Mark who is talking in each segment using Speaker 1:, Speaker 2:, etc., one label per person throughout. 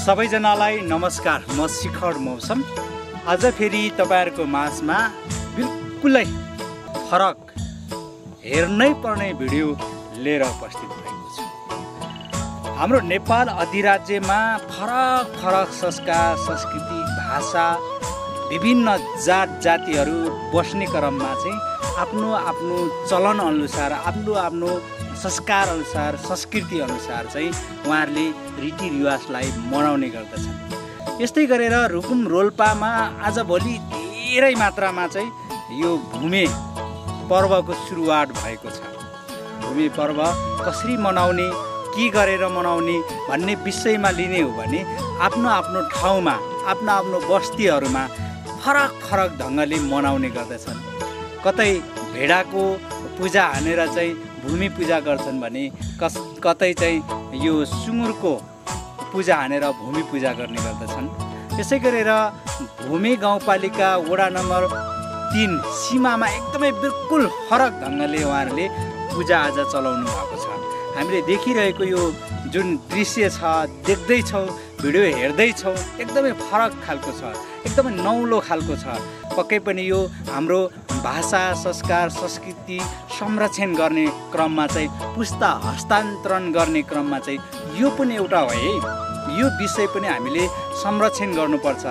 Speaker 1: सबैजनालाई नमस्कार। म शिखर मौसम आज फेरि तपाईहरुको माझमा बिल्कुलै फरक हेर्नै पर्ने भिडियो लिएर उपस्थित भएको छु। हाम्रो नेपाल अधिराज्यमा फरक फरक संस्कार, संस्कृति, भाषा, विभिन्न जात जातिहरू बस्ने क्रममा चाहिँ आफ्नो आफ्नो चलन अनुसार, आफ्नो आफ्नो संस्कार अनुसार, संस्कृति अनुसार चाहिँ उहाँहरूले रीतिरिवाजलाई मनाउने गर्दछन्। यस्तै गरेर रुकुम रोल्पामा आजभोलि धेरै मात्रामा चाहिँ यो भूमे पर्वको सुरुवात भएको छ। भूमे पर्व कसरी मनाउने, के गरेर मनाउने भन्ने विषयमा लिने हो भने आफ्नो आफ्नो ठाउँमा, आफ्नो आफ्नो बस्तीहरूमा फरक फरक ढङ्गले मनाउने गर्दछन्। कतै भेडाको पूजा हानेर चाहिँ भूमि पूजा गर्छन् भने कतै चाहिँ यो सुँगुरको पूजा हानेर भूमि पूजा गर्ने गर्दछन्। त्यसै गरेर भूमे गाउँपालिका वडा नम्बर 3 सीमामा एकदमै बिल्कुल फरक ढङ्गले उहाँहरूले पूजाआजा चलाउनु भएको छ। हामीले देखिरहेको यो जुन दृश्य छ, देख्दैछौँ, भिडियो हेर्दैछौँ, एकदमै फरक खालको छ, एकदमै नौलो खालको छ। पक्कै पनि यो हाम्रो भाषा, संस्कार, संस्कृति संरक्षण गर्ने क्रममा चाहिँ, पुस्ता हस्तान्तरण गर्ने क्रममा चाहिँ यो पनि एउटा हो है। यो विषय पनि हामीले संरक्षण गर्नुपर्छ।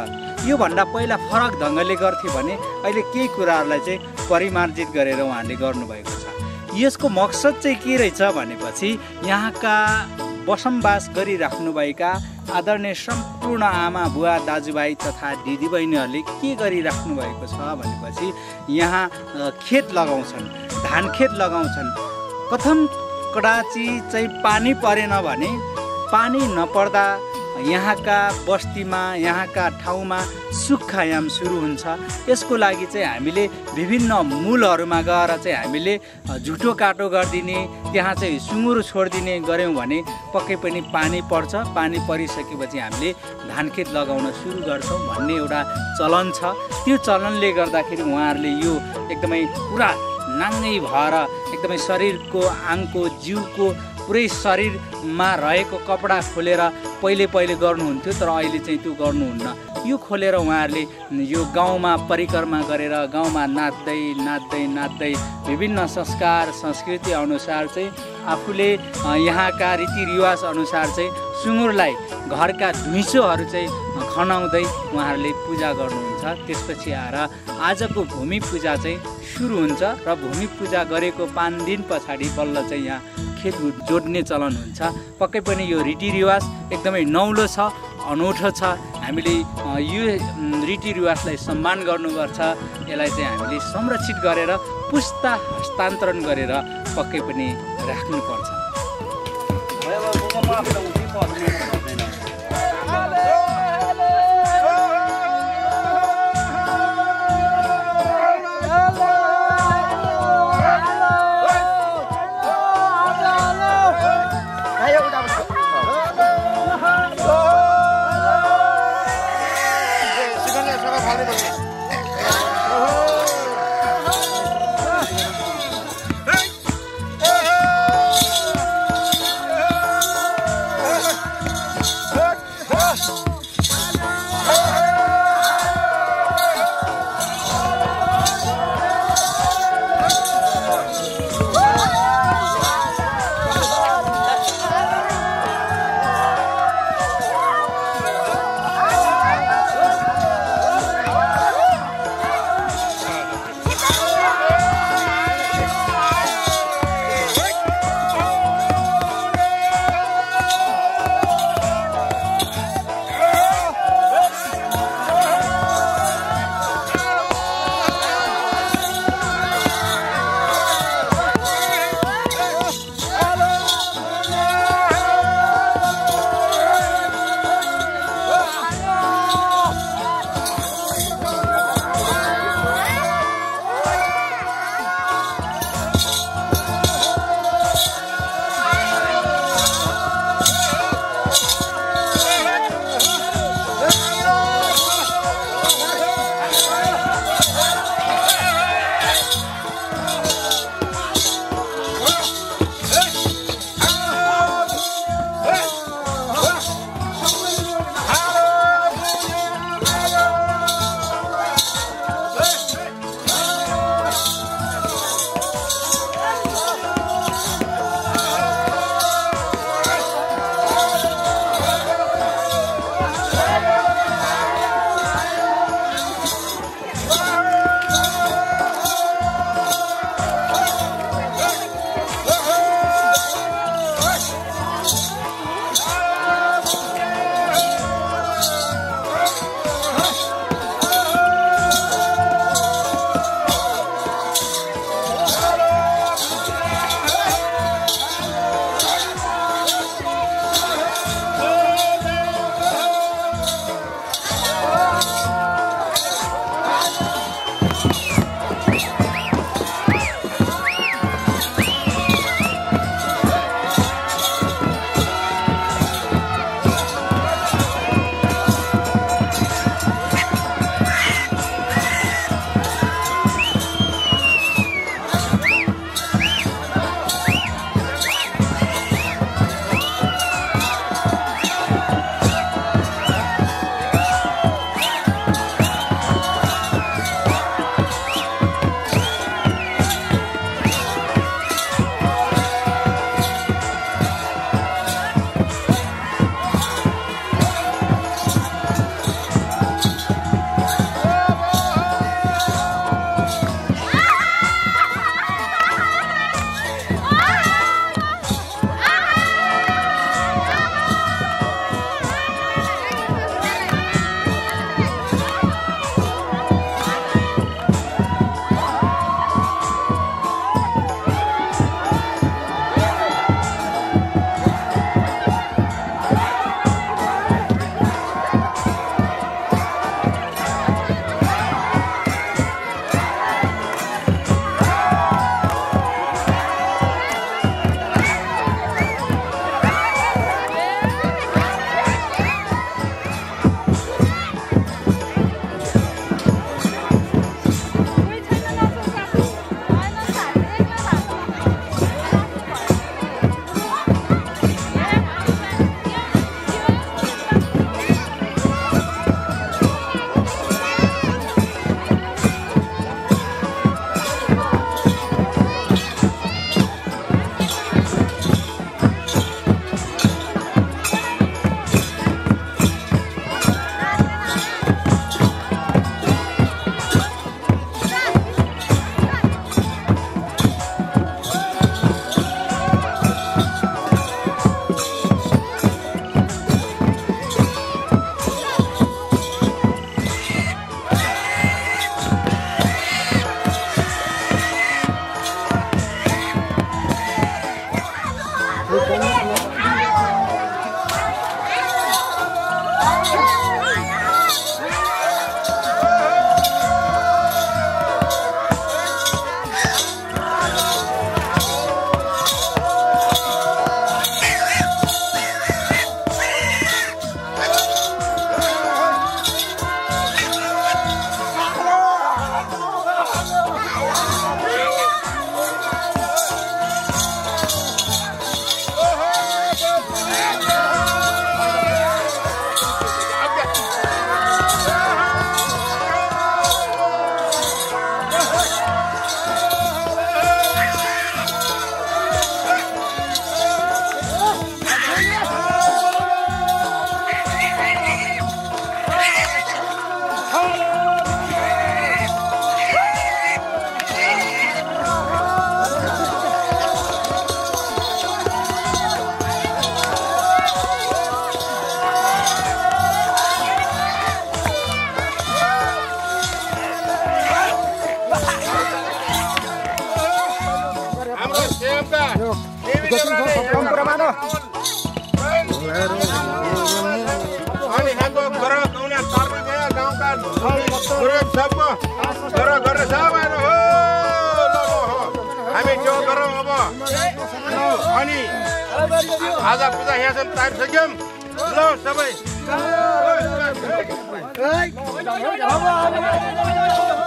Speaker 1: यो भन्दा पहिला फरक ढङ्गले गर्थे भने अहिले केही कुराहरूलाई चाहिँ परिमार्जित गरेर उहाँले गर्नुभएको छ। यसको मकसद चाहिँ के रहेछ भनेपछि यहाँका बसोबास गरिराख्नुभएका आदरणीय सम्पूर्ण आमा बुवा दाजुभाइ तथा दिदीबहिनीहरूले के गरिराख्नु भएको छ भनेपछि यहाँ खेत लगाउँछन्, धान खेत लगाउँछन्। कथम कडाची चाहिँ पानी परेन भने, पानी नपर्दा यहाँका बस्तीमा, यहाँका ठाउँमा सुक्खायाम सुरु हुन्छ। यसको लागि चाहिँ हामीले विभिन्न मूलहरूमा गएर चाहिँ हामीले झुटो काटो गरिदिने, त्यहाँ चाहिँ सुँगुर छोडिदिने गऱ्यौँ भने पक्कै पनि पानी पर्छ। पानी परिसकेपछि हामीले धानखेत लगाउन सुरु गर्छौँ भन्ने एउटा चलन छ। त्यो चलनले गर्दाखेरि उहाँहरूले यो एकदमै पुरा नाङ्गै भएर एकदमै शरीरको, आङको, जिउको पुरै शरीरमा रहेको कपडा खोलेर पहिले गर्नुहुन्थ्यो, तर अहिले चाहिँ त्यो गर्नुहुन्न। यो खोलेर उहाँहरूले यो गाउँमा परिक्रमा गरेर गाउँमा नाच्दै नाच्दै नाच्दै विभिन्न संस्कार संस्कृति अनुसार चाहिँ आफूले यहाँका रीतिरिवाज अनुसार चाहिँ सुँगुरलाई घरका धुइँसोहरू चाहिँ खनाउँदै उहाँहरूले पूजा गर्नुहुन्छ। त्यसपछि आएर आजको भूमि पूजा चाहिँ सुरु हुन्छ र भूमि पूजा गरेको 5 दिन पछाडि बल्ल चाहिँ यहाँ खेत जोड्ने चलन हुन्छ। पक्कै पनि यो रीतिरिवाज एकदमै नौलो छ, अनौठो छ। हामीले यो रीतिरिवाजलाई सम्मान गर्नुपर्छ। यसलाई चाहिँ हामीले संरक्षित गरेर पुस्ता हस्तान्तरण गरेर पक्कै पनि राख्नुपर्छ।
Speaker 2: अनि यहाँको घर गाउँले तर्न गयो गाउँका बुढो सबको घर गरेर सबैले हो हामी त्यो गरौँ अब अनि आज पूजा यहाँसम्म तयार सक्यौँ ल सबै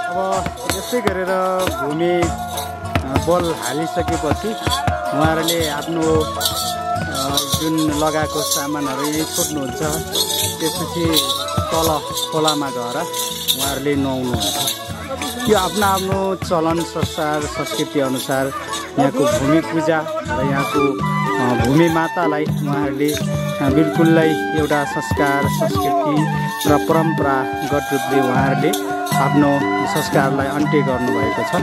Speaker 1: अब यस्तै गरेर भूमि बल हालिसकेपछि उहाँहरूले आफ्नो जुन लगाएको सामानहरू यहीँ छोड्नुहुन्छ। त्यसपछि तल खोलामा गएर उहाँहरूले नुहाउनुहुन्छ। यो आफ्नो आफ्नो चलन संस्कार संस्कृति अनुसार यहाँको भूमि पूजा र यहाँको भूमि मातालाई उहाँहरूले बिल्कुलै एउटा संस्कार संस्कृति र परम्परागत रूपले उहाँहरूले आफ्नो संस्कारलाई अन्त्य गर्नुभएको छ।